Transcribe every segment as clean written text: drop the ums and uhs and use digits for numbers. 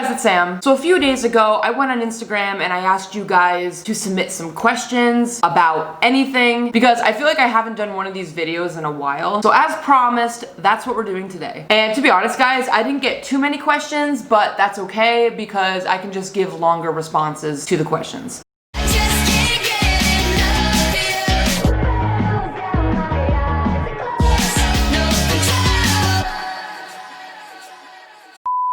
guys, it's Sam. So a few days ago, I went on Instagram and I asked you guys to submit some questions about anything because I feel like I haven't done one of these videos in a while. So as promised, that's what we're doing today. And to be honest, guys, I didn't get too many questions, but that's okay because I can just give longer responses to the questions.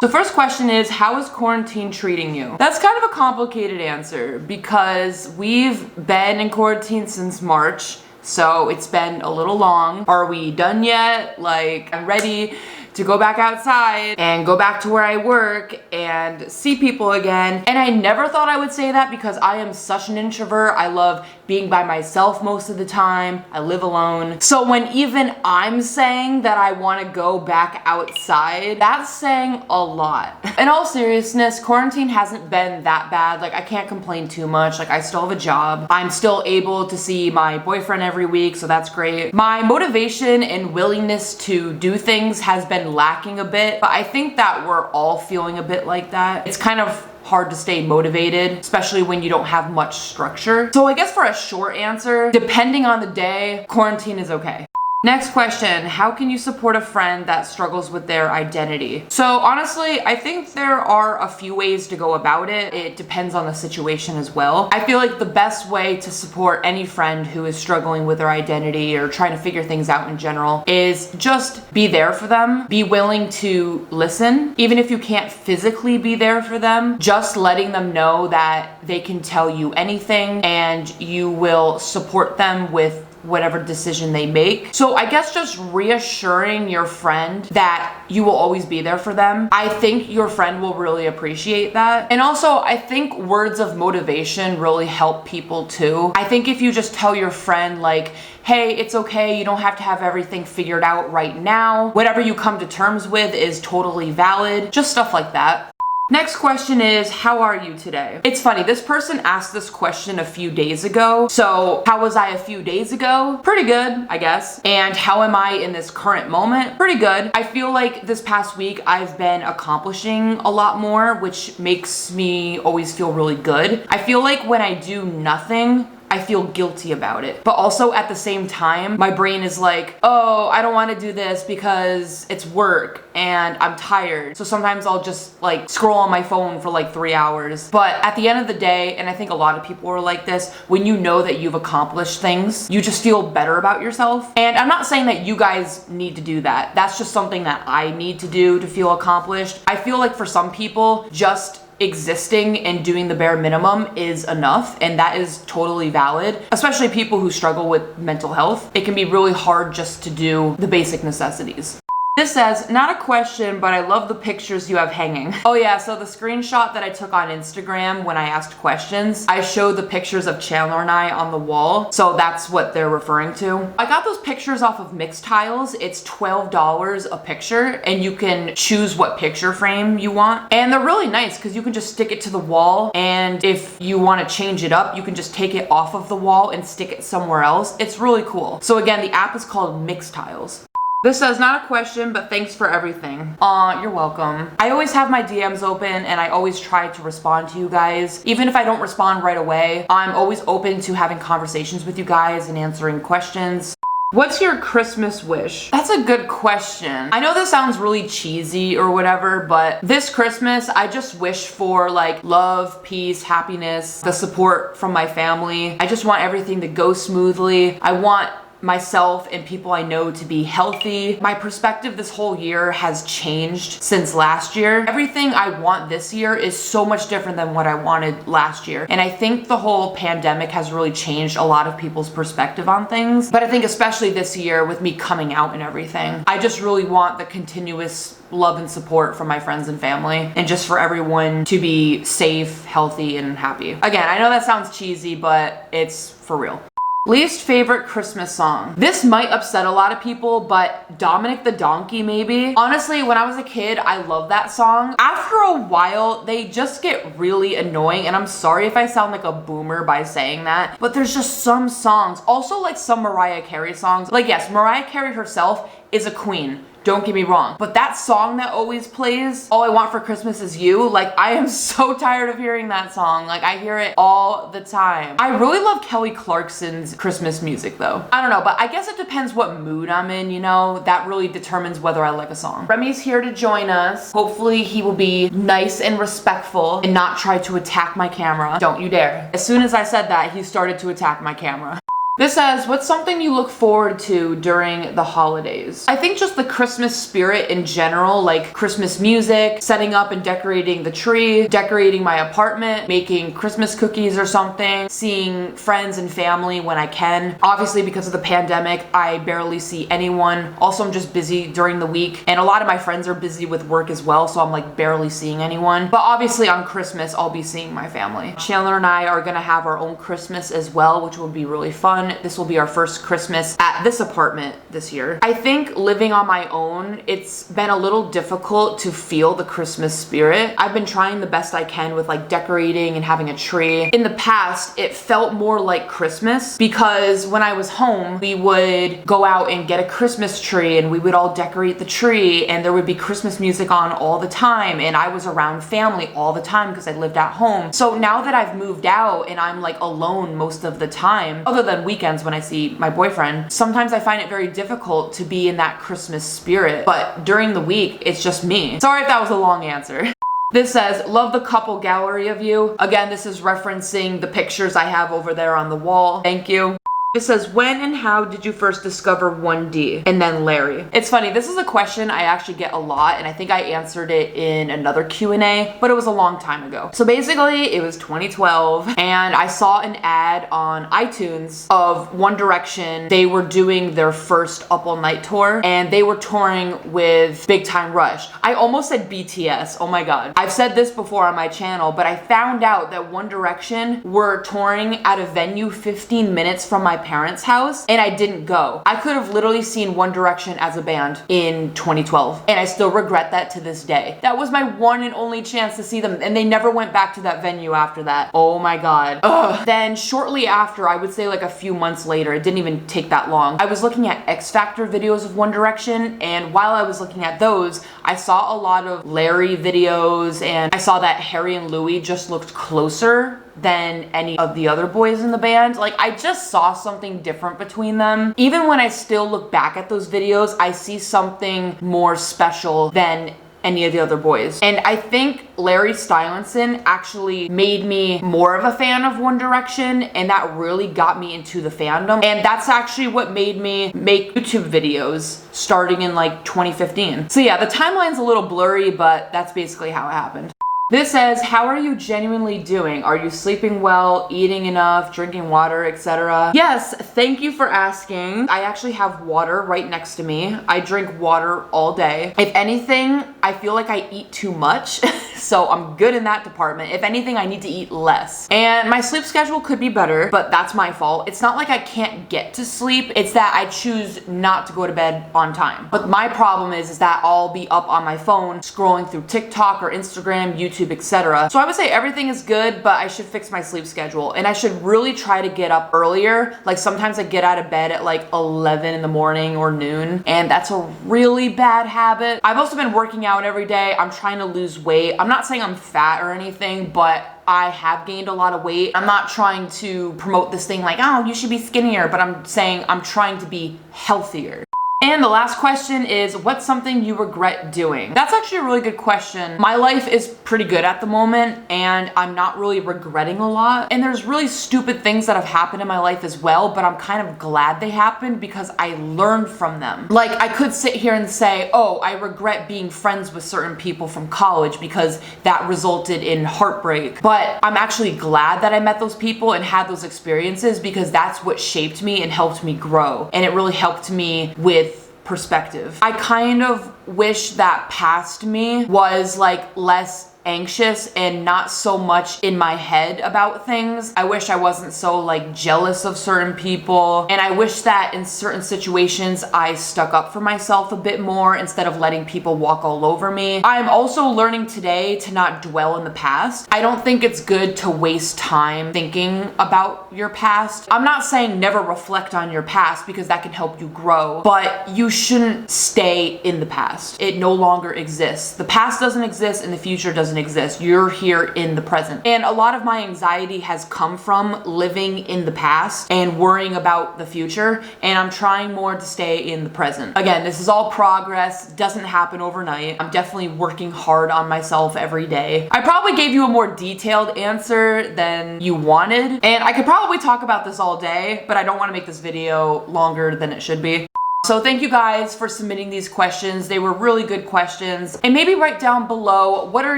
The first question is, how is quarantine treating you? That's kind of a complicated answer because we've been in quarantine since March, so it's been a little long. Are we done yet? Like, I'm ready to go back outside and go back to where I work and see people again. And I never thought I would say that because I am such an introvert. I love being by myself most of the time. I live alone. So when even I'm saying that I want to go back outside, that's saying a lot. In all seriousness, quarantine hasn't been that bad. Like, I can't complain too much. Like, I still have a job. I'm still able to see my boyfriend every week, so that's great. My motivation and willingness to do things has been lacking a bit, but I think that we're all feeling a bit like that. It's kind of hard to stay motivated, especially when you don't have much structure. So I guess for a short answer, depending on the day, quarantine is okay. Next question, how can you support a friend that struggles with their identity? So honestly, I think there are a few ways to go about it. It depends on the situation as well. I feel like the best way to support any friend who is struggling with their identity or trying to figure things out in general is just be there for them. Be willing to listen. Even if you can't physically be there for them, just letting them know that they can tell you anything and you will support them with whatever decision they make. So I guess just reassuring your friend that you will always be there for them. I think your friend will really appreciate that. And also, I think words of motivation really help people too. I think if you just tell your friend like, hey, it's okay, you don't have to have everything figured out right now. Whatever you come to terms with is totally valid. Just stuff like that. Next question is, how are you today? It's funny, this person asked this question a few days ago. So how was I a few days ago? Pretty good, I guess. And how am I in this current moment? Pretty good. I feel like this past week I've been accomplishing a lot more, which makes me always feel really good. I feel like when I do nothing, I feel guilty about it. But also at the same time, my brain is like, oh, I don't want to do this because it's work and I'm tired. So sometimes I'll just like scroll on my phone for like 3 hours. But at the end of the day, and I think a lot of people are like this, when you know that you've accomplished things, you just feel better about yourself. And I'm not saying that you guys need to do that. That's just something that I need to do to feel accomplished. I feel like for some people, just existing and doing the bare minimum is enough, and that is totally valid, especially people who struggle with mental health. It can be really hard just to do the basic necessities. This says, not a question, but I love the pictures you have hanging. Oh yeah, so the screenshot that I took on Instagram when I asked questions, I showed the pictures of Chandler and I on the wall, so that's what they're referring to. I got those pictures off of Mixed Tiles. It's $12 a picture, and you can choose what picture frame you want. And they're really nice because you can just stick it to the wall, and if you want to change it up, you can just take it off of the wall and stick it somewhere else. It's really cool. So again, the app is called Mixed Tiles. This says, not a question, but thanks for everything. Aw, you're welcome. I always have my DMs open and I always try to respond to you guys. Even if I don't respond right away, I'm always open to having conversations with you guys and answering questions. What's your Christmas wish? That's a good question. I know this sounds really cheesy or whatever, but this Christmas, I just wish for like love, peace, happiness, the support from my family. I just want everything to go smoothly. I want myself and people I know to be healthy. My perspective this whole year has changed since last year. Everything I want this year is so much different than what I wanted last year. And I think the whole pandemic has really changed a lot of people's perspective on things. But I think especially this year with me coming out and everything, I just really want the continuous love and support from my friends and family, and just for everyone to be safe, healthy, and happy. Again, I know that sounds cheesy, but it's for real. Least favorite Christmas song. This might upset a lot of people, but Dominic the Donkey maybe. Honestly, when I was a kid, I loved that song. After a while, they just get really annoying, and I'm sorry if I sound like a boomer by saying that, but there's just some songs, also like some Mariah Carey songs. Like yes, Mariah Carey herself is a queen. Don't get me wrong. But that song that always plays, All I Want for Christmas Is You, like I am so tired of hearing that song. Like I hear it all the time. I really love Kelly Clarkson's Christmas music though. I don't know, but I guess it depends what mood I'm in, you know? That really determines whether I like a song. Remy's here to join us. Hopefully he will be nice and respectful and not try to attack my camera. Don't you dare. As soon as I said that, he started to attack my camera. This says, what's something you look forward to during the holidays? I think just the Christmas spirit in general, like Christmas music, setting up and decorating the tree, decorating my apartment, making Christmas cookies or something, seeing friends and family when I can. Obviously, because of the pandemic, I barely see anyone. Also, I'm just busy during the week, and a lot of my friends are busy with work as well, so I'm like barely seeing anyone. But obviously on Christmas, I'll be seeing my family. Chandler and I are gonna have our own Christmas as well, which will be really fun. This will be our first Christmas at this apartment this year. I think living on my own, it's been a little difficult to feel the Christmas spirit. I've been trying the best I can with like decorating and having a tree. In the past, it felt more like Christmas because when I was home, we would go out and get a Christmas tree and we would all decorate the tree and there would be Christmas music on all the time and I was around family all the time because I lived at home. So now that I've moved out and I'm like alone most of the time, other than weekends when I see my boyfriend, sometimes I find it very difficult to be in that Christmas spirit. But during the week, it's just me. Sorry if that was a long answer. This says, love the couple gallery of you. Again, this is referencing the pictures I have over there on the wall. Thank you. It says, when and how did you first discover 1D? And then Larry. It's funny, this is a question I actually get a lot, and I think I answered it in another Q&A, but it was a long time ago. So basically, it was 2012, and I saw an ad on iTunes of One Direction. They were doing their first Up All Night tour, and they were touring with Big Time Rush. I almost said BTS, oh my god. I've said this before on my channel, but I found out that One Direction were touring at a venue 15 minutes from my parents' house and I didn't go. I could have literally seen One Direction as a band in 2012 and I still regret that to this day. That was my one and only chance to see them and they never went back to that venue after that. Oh my god. Ugh. Then shortly after, I would say like a few months later, it didn't even take that long, I was looking at X Factor videos of One Direction and while I was looking at those, I saw a lot of Larry videos and I saw that Harry and Louis just looked closer than any of the other boys in the band. Like I just saw something different between them. Even when I still look back at those videos, I see something more special than any of the other boys. And I think Larry Stylinson actually made me more of a fan of One Direction and that really got me into the fandom. And that's actually what made me make YouTube videos starting in like 2015. So yeah, the timeline's a little blurry, but that's basically how it happened. This says, how are you genuinely doing? Are you sleeping well, eating enough, drinking water, etc.? Yes, thank you for asking. I actually have water right next to me. I drink water all day. If anything, I feel like I eat too much, so I'm good in that department. If anything, I need to eat less. And my sleep schedule could be better, but that's my fault. It's not like I can't get to sleep, it's that I choose not to go to bed on time. But my problem is that I'll be up on my phone, scrolling through TikTok or Instagram, YouTube, etc. So I would say everything is good, but I should fix my sleep schedule and I should really try to get up earlier. Like sometimes I get out of bed at like 11 in the morning or noon and that's a really bad habit. I've also been working out every day. I'm trying to lose weight. I'm not saying I'm fat or anything, but I have gained a lot of weight. I'm not trying to promote this thing like, oh, you should be skinnier, but I'm saying I'm trying to be healthier. And the last question is, what's something you regret doing? That's actually a really good question. My life is pretty good at the moment and I'm not really regretting a lot. And there's really stupid things that have happened in my life as well, but I'm kind of glad they happened because I learned from them. Like I could sit here and say, oh, I regret being friends with certain people from college because that resulted in heartbreak. But I'm actually glad that I met those people and had those experiences because that's what shaped me and helped me grow. And it really helped me with perspective. I kind of wish that past me was like less anxious and not so much in my head about things. I wish I wasn't so like jealous of certain people, and I wish that in certain situations I stuck up for myself a bit more instead of letting people walk all over me. I'm also learning today to not dwell in the past. I don't think it's good to waste time thinking about your past. I'm not saying never reflect on your past because that can help you grow, but you shouldn't stay in the past. It no longer exists. The past doesn't exist and the future doesn't exist. You're here in the present. And a lot of my anxiety has come from living in the past and worrying about the future, and I'm trying more to stay in the present. Again, this is all progress, doesn't happen overnight. I'm definitely working hard on myself every day. I probably gave you a more detailed answer than you wanted, and I could probably talk about this all day, but I don't want to make this video longer than it should be. So thank you guys for submitting these questions. They were really good questions. And maybe write down below, what are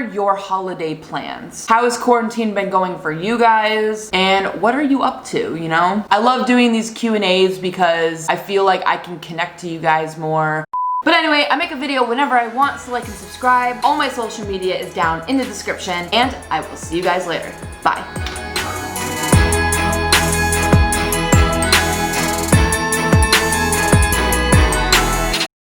your holiday plans? How has quarantine been going for you guys? And what are you up to, you know? I love doing these Q&As because I feel like I can connect to you guys more. But anyway, I make a video whenever I want, so like and subscribe. All my social media is down in the description, and I will see you guys later. Bye.